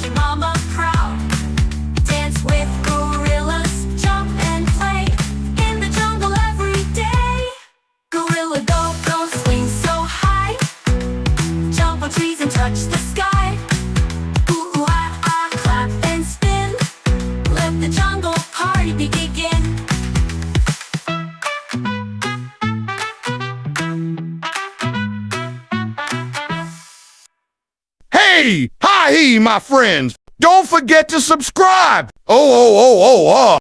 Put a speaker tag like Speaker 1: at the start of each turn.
Speaker 1: make mama proud. Dance with gorillas, jump and play in the jungle every day. Gorilla go, go, swing so high, jump on trees and touch the sky. Ooh, ooh, ah, ah, clap and spin, let the jungle party begin.
Speaker 2: Hey, hi, my friends. Don't forget to subscribe. Oh, oh, oh, oh, oh.